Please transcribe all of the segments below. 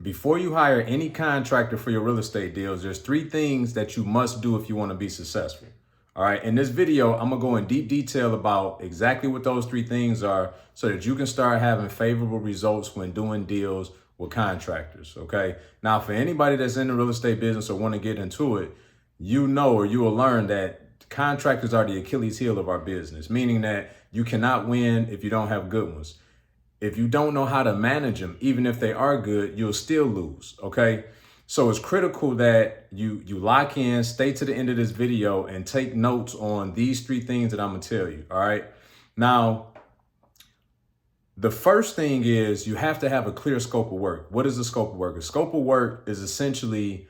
Before you hire any contractor for your real estate deals, there's 3 things that you must do if you want to be successful. All right. In this video, I'm going to go in deep detail about exactly what those 3 things are so that you can start having favorable results when doing deals with contractors. Okay. Now, for anybody that's in the real estate business or want to get into it, you know, or you will learn that contractors are the Achilles heel of our business, meaning that you cannot win if you don't have good ones. If you don't know how to manage them, even if they are good, you'll still lose, okay? So it's critical that you lock in, stay to the end of this video, and take notes on these 3 things that I'm gonna tell you, all right? Now, the first thing is you have to have a clear scope of work. What is the scope of work? A scope of work is essentially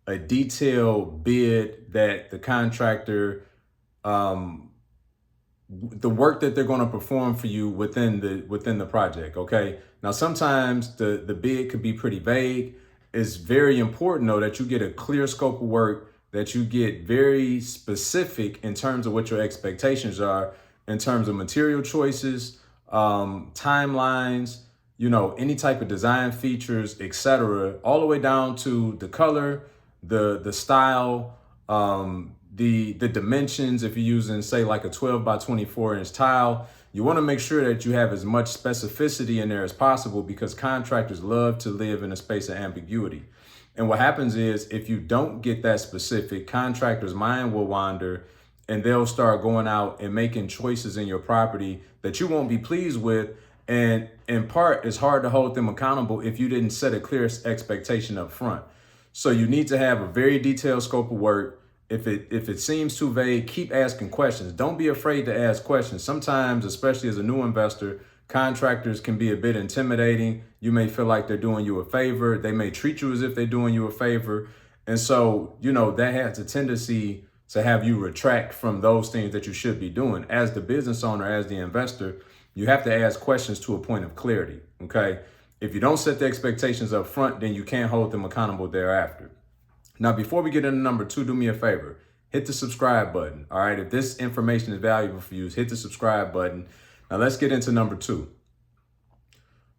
a detailed bid that the contractor, the work that they're going to perform for you within the project. Okay. Now, sometimes the bid could be pretty vague. It's very important though that you get a clear scope of work, that you get very specific in terms of what your expectations are, in terms of material choices, timelines, any type of design features, etc., all the way down to the color, the style, the dimensions. If you're using, say, like a 12 by 24 inch tile, you want to make sure that you have as much specificity in there as possible, because contractors love to live in a space of ambiguity. And what happens is, if you don't get that specific, contractors' mind will wander and they'll start going out and making choices in your property that you won't be pleased with. And in part, it's hard to hold them accountable if you didn't set a clear expectation up front. So you need to have a very detailed scope of work. If it seems too vague, keep asking questions. Don't be afraid to ask questions. Sometimes, especially as a new investor, contractors can be a bit intimidating. You may feel like they're doing you a favor. They may treat you as if they're doing you a favor. And so, that has a tendency to have you retract from those things that you should be doing. As the business owner, as the investor, you have to ask questions to a point of clarity, okay? If you don't set the expectations up front, then you can't hold them accountable thereafter. Now, before we get into number 2, do me a favor. Hit the subscribe button, all right? If this information is valuable for you, hit the subscribe button. Now, let's get into number 2.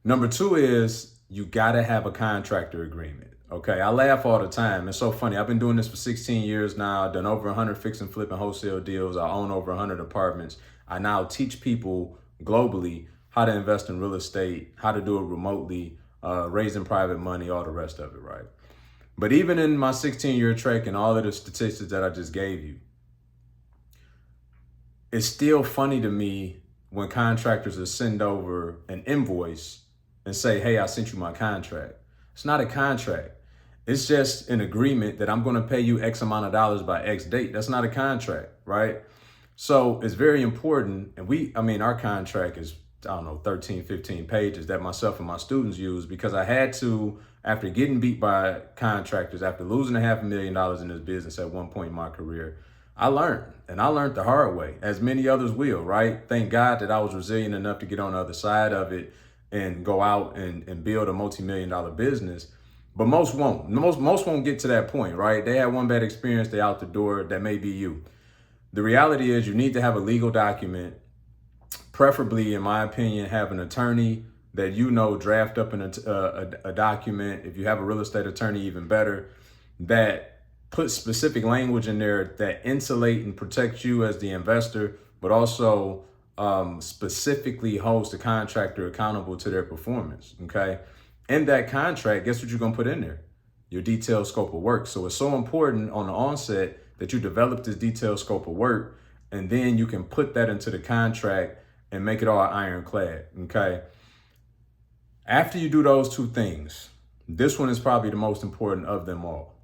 Number 2 is you got to have a contractor agreement, okay? I laugh all the time. It's so funny. I've been doing this for 16 years now. I've done over 100 fix and flip and wholesale deals. I own over 100 apartments. I now teach people globally how to invest in real estate, how to do it remotely, raising private money, all the rest of it, right? But even in my 16-year trek and all of the statistics that I just gave you, it's still funny to me when contractors will send over an invoice and say, hey, I sent you my contract. It's not a contract. It's just an agreement that I'm going to pay you X amount of dollars by X date. That's not a contract, right? So it's very important. And our contract is, 13, 15 pages that myself and my students use, because I had to, after getting beat by contractors, after losing $500,000 in this business at one point in my career, I learned the hard way, as many others will, right? Thank God that I was resilient enough to get on the other side of it and go out and build a multi-million-dollar business. But most won't. Most won't get to that point, right? They had one bad experience, they out the door. That may be you. The reality is you need to have a legal document. Preferably, in my opinion, have an attorney that draft up a document. If you have a real estate attorney, even better, that puts specific language in there that insulate and protect you as the investor, but also specifically holds the contractor accountable to their performance, okay? In that contract, guess what you're gonna put in there? Your detailed scope of work. So it's so important on the onset that you develop this detailed scope of work, and then you can put that into the contract and make it all ironclad, okay? After you do those 2 things, this one is probably the most important of them all.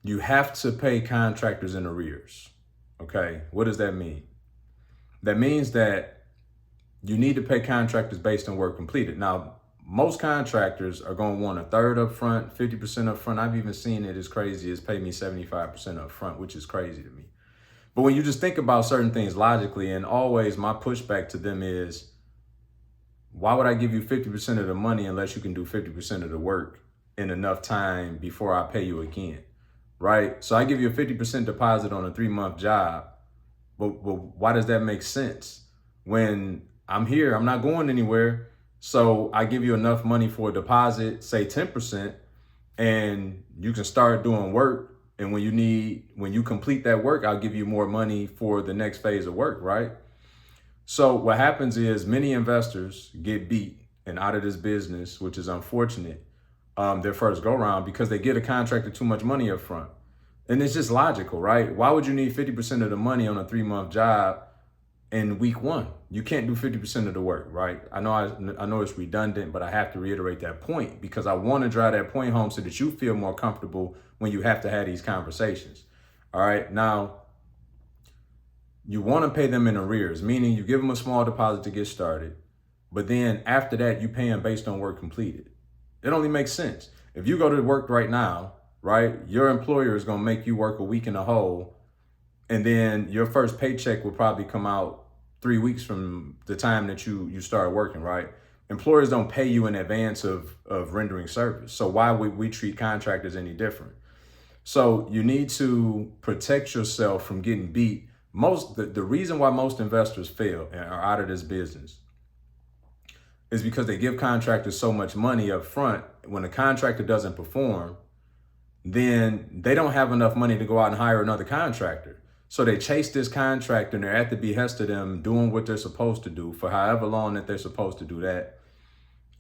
You have to pay contractors in arrears, okay? What does that mean? That means that you need to pay contractors based on work completed. Now, most contractors are going to want 1/3 up front, 50% up front. I've even seen it as crazy as pay me 75% up front, which is crazy to me. But when you just think about certain things logically, and always my pushback to them is, why would I give you 50% of the money unless you can do 50% of the work in enough time before I pay you again, right? So I give you a 50% deposit on a 3-month job, but why does that make sense? When I'm here, I'm not going anywhere. So I give you enough money for a deposit, say 10%, and you can start doing work. And when you complete that work, I'll give you more money for the next phase of work, right? So what happens is many investors get beat and out of this business, which is unfortunate, their first go round because they get a contractor too much money up front. And it's just logical, right? Why would you need 50% of the money on a 3-month job in week one? You can't do 50% of the work, right? I know it's redundant, but I have to reiterate that point because I want to drive that point home so that you feel more comfortable when you have to have these conversations. All right. Now, you want to pay them in arrears, meaning you give them a small deposit to get started, but then after that, you pay them based on work completed. It only makes sense. If you go to work right now, right, your employer is going to make you work a week in a hole, and then your first paycheck will probably come out 3 weeks from the time that you start working, right? Employers don't pay you in advance of rendering service. So why would we treat contractors any different? So you need to protect yourself from getting beat. The reason why most investors fail and are out of this business is because they give contractors so much money up front. When a contractor doesn't perform, then they don't have enough money to go out and hire another contractor. So they chase this contractor and they're at the behest of them doing what they're supposed to do for however long that they're supposed to do that.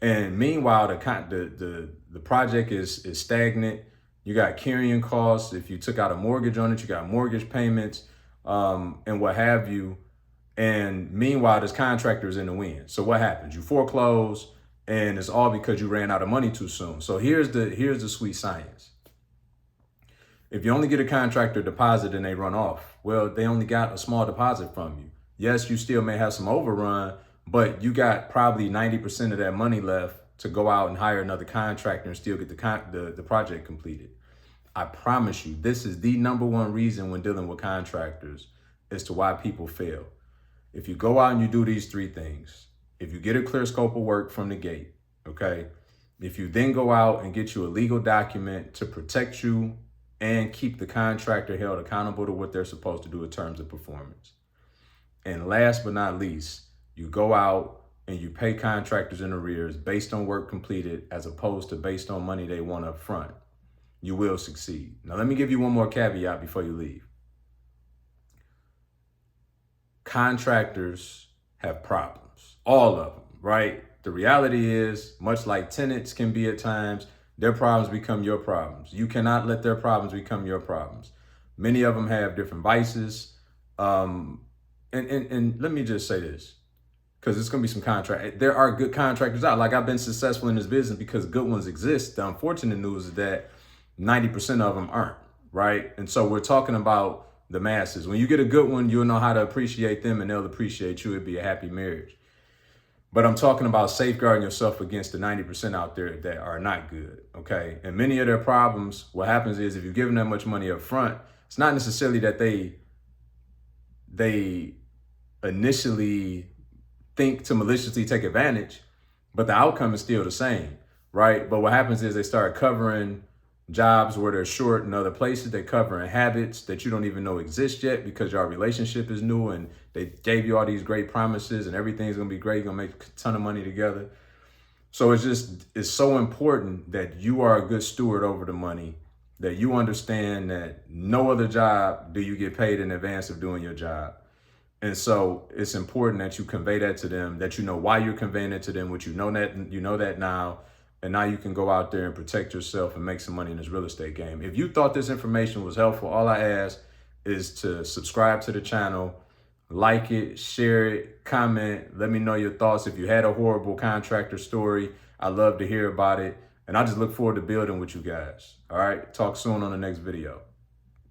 And meanwhile, the project is stagnant. You got carrying costs. If you took out a mortgage on it, you got mortgage payments, and what have you. And meanwhile, this contractor is in the wind. So what happens? You foreclose, and it's all because you ran out of money too soon. So here's the sweet science. If you only get a contractor deposit and they run off, well, they only got a small deposit from you. Yes, you still may have some overrun, but you got probably 90% of that money left to go out and hire another contractor and still get the project completed. I promise you, this is the number one reason when dealing with contractors as to why people fail. If you go out and you do these 3 things, if you get a clear scope of work from the gate, okay? If you then go out and get you a legal document to protect you and keep the contractor held accountable to what they're supposed to do in terms of performance. And last but not least, you go out and you pay contractors in arrears based on work completed as opposed to based on money they want up front. You will succeed. Now, let me give you one more caveat before you leave. Contractors have problems, all of them, right? The reality is, much like tenants can be at times, their problems become your problems. You cannot let their problems become your problems. Many of them have different vices. And let me just say this, because it's going to be some contract. There are good contractors out. Like, I've been successful in this business because good ones exist. The unfortunate news is that 90% of them aren't, right? And so we're talking about the masses. When you get a good one, you'll know how to appreciate them and they'll appreciate you. It'd be a happy marriage. But I'm talking about safeguarding yourself against the 90% out there that are not good, okay? And many of their problems, what happens is if you give them that much money up front, it's not necessarily that they initially think to maliciously take advantage, but the outcome is still the same, right? But what happens is they start covering jobs where they're short in other places. They're covering habits that you don't even know exist yet because your relationship is new and they gave you all these great promises and everything's gonna be great, you're gonna make a ton of money together. So it's so important that you are a good steward over the money, that you understand that no other job do you get paid in advance of doing your job. And so it's important that you convey that to them, that you know why you're conveying it to them, which you know that now. And now you can go out there and protect yourself and make some money in this real estate game. If you thought this information was helpful, all I ask is to subscribe to the channel, like it, share it, comment, let me know your thoughts. If you had a horrible contractor story, I'd love to hear about it. And I just look forward to building with you guys. All right, talk soon on the next video.